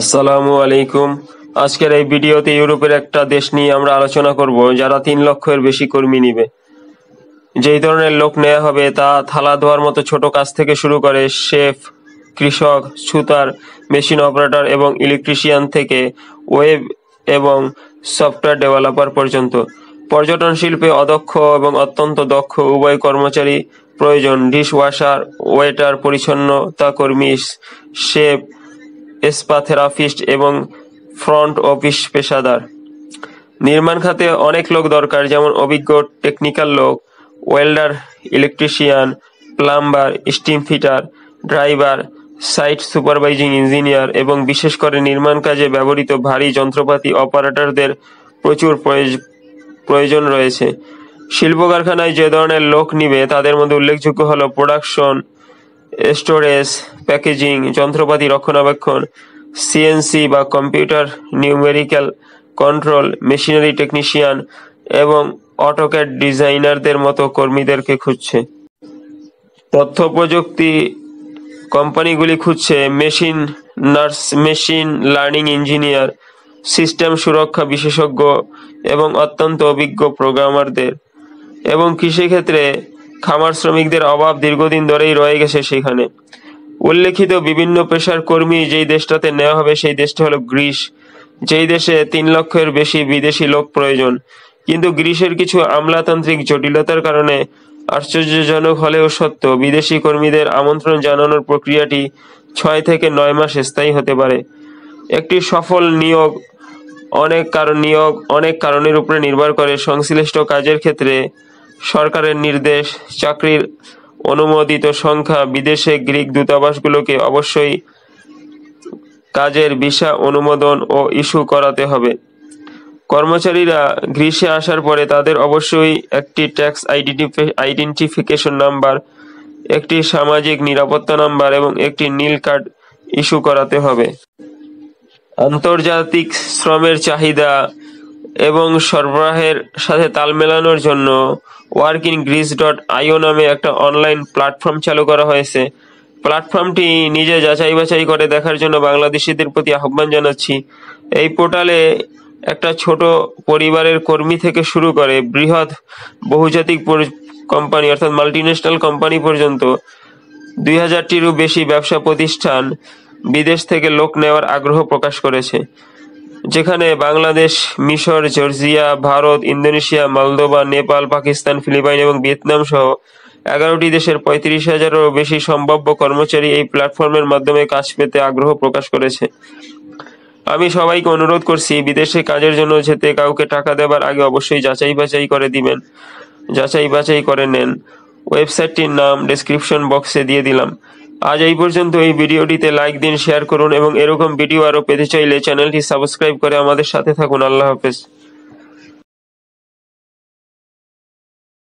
আসসালামু আলাইকুম। আজকের এই ভিডিওতে ইউরোপের একটা দেশ নিয়ে আমরা আলোচনা করব যারা 3 লক্ষের বেশি কর্মী নিবে। যেই ধরনের লোক নেওয়া হবে তা থালা ধোয়ার মতো ছোট কাজ থেকে শুরু করে শেফ, কৃষক, সুতার, মেশিন অপারেটর এবং ইলেকট্রিশিয়ান থেকে ওয়েব এবং সফটওয়্যার ডেভেলপার পর্যন্ত। পর্যটন শিল্পে অদক্ষ এবং অত্যন্ত দক্ষ উভয় কর্মচারী প্রয়োজন। ডিশওয়াশার, ওয়েটার, পরিচ্ছন্নতা কর্মী, শেফ, স্পা থেরাপিস্ট এবং ফ্রন্ট অফিস পেশাদার। নির্মাণ খাতে অনেক লোক দরকার, যেমন অভিজ্ঞ টেকনিক্যাল লোক, welder, electrician, plumber, steam fitter, driver, site supervising engineer এবং বিশেষ করে নির্মাণ কাজে ব্যবহৃত ভারী যন্ত্রপাতি অপারেটরদের প্রচুর প্রয়োজন রয়েছে। শিল্প কারখানায় যে ধরনের লোক নিবে তাদের মধ্যে উল্লেখযোগ্য হল প্রোডাকশন, স্টোরেজ, প্যাকেজিং, যন্ত্রপাতি রক্ষণাবেক্ষণ, সিএনসি বা computer numerical control, machinery technician এবং অটোক্যাড ডিজাইনারদের মতো কর্মীদেরকে খুঁজছে। তথ্য প্রযুক্তি কোম্পানিগুলি খুঁজছে মেশিন লার্নিং ইঞ্জিনিয়ার, সিস্টেম সুরক্ষা বিশেষজ্ঞ এবং অত্যন্ত অভিজ্ঞ প্রোগ্রামারদের। এবং কৃষিক্ষেত্রে খামার শ্রমিকদের অভাব দীর্ঘদিন ধরেই রয়ে গেছে সেখানে। উল্লেখিত বিভিন্ন পেশার কর্মী যেই দেশটাতে নেওয়া হবে সেই দেশটা হলো গ্রিস, যেই দেশে 3 লক্ষের বেশি বিদেশি লোক প্রয়োজন। কিন্তু গ্রিসের কিছু আমলাতান্ত্রিক জটিলতার কারণে আশ্চর্যজনক হলেও সত্য, বিদেশি কর্মীদের আমন্ত্রণ জানানোর প্রক্রিয়াটি 6 থেকে 9 মাস স্থায়ী হতে পারে। একটি সফল নিয়োগ অনেক কারণের উপরে নির্ভর করে। সংশ্লিষ্ট কাজের ক্ষেত্রে সরকারের নির্দেশ, চাকরির অনুমোদিত সংখ্যা, বিদেশে গ্রিক দূতাবাসগুলোকে অবশ্যই কাজের ভিসা অনুমোদন ও ইস্যু করাতে হবে। কর্মচারীরা গ্রিসে আসার পরে তাদের অবশ্যই একটি ট্যাক্স আইডেন্টিফিকেশন নাম্বার, একটি সামাজিক নিরাপত্তা নাম্বার এবং একটি নীল কার্ড ইস্যু করাতে হবে। আন্তর্জাতিক শ্রমের চাহিদা এবং সরবরাহের সাথে তাল মেলানোর জন্য workingreece.io নামে একটা অনলাইন প্ল্যাটফর্ম চালু করা হয়েছে। প্ল্যাটফর্মটি নিজে যাচাই বাছাই করে দেখার জন্য বাংলাদেশিদের প্রতি আহ্বান জানাচ্ছি। এই পোর্টালে একটা ছোট পরিবারের কর্মী থেকে শুরু করে বৃহৎ বহুজাতিক কোম্পানি অর্থাৎ মাল্টিন্যাশনাল কোম্পানি পর্যন্ত 2000টিরও বেশি ব্যবসা প্রতিষ্ঠান বিদেশ থেকে লোক নেওয়ার আগ্রহ প্রকাশ করেছে, যেখানে বাংলাদেশ, মিশর, Georgia, Bharat, Indonesia, Moldova, Nepal, Pakistan, Philippine এবং ভিয়েতনাম সহ 11টি দেশের 35,000-এরও বেশি সম্ভাব্য কর্মচারী এই প্ল্যাটফর্মের মাধ্যমে কাজ পেতে আগ্রহ প্রকাশ করেছে। আমি সবাইকে অনুরোধ করছি, বিদেশে কাজের জন্য যেতে কাউকে টাকা দেবার আগে অবশ্যই যাচাই বাছাই করে নেন। ওয়েবসাইটটির নাম ডেসক্রিপশন বক্সে দিয়ে দিলাম। আজ এই পর্যন্ত। এই ভিডিওটিতে লাইক দিন, শেয়ার করুন এবং এরকম ভিডিও আরও পেতে চাইলে চ্যানেলটি সাবস্ক্রাইব করে আমাদের সাথে থাকুন। আল্লাহ হাফেজ।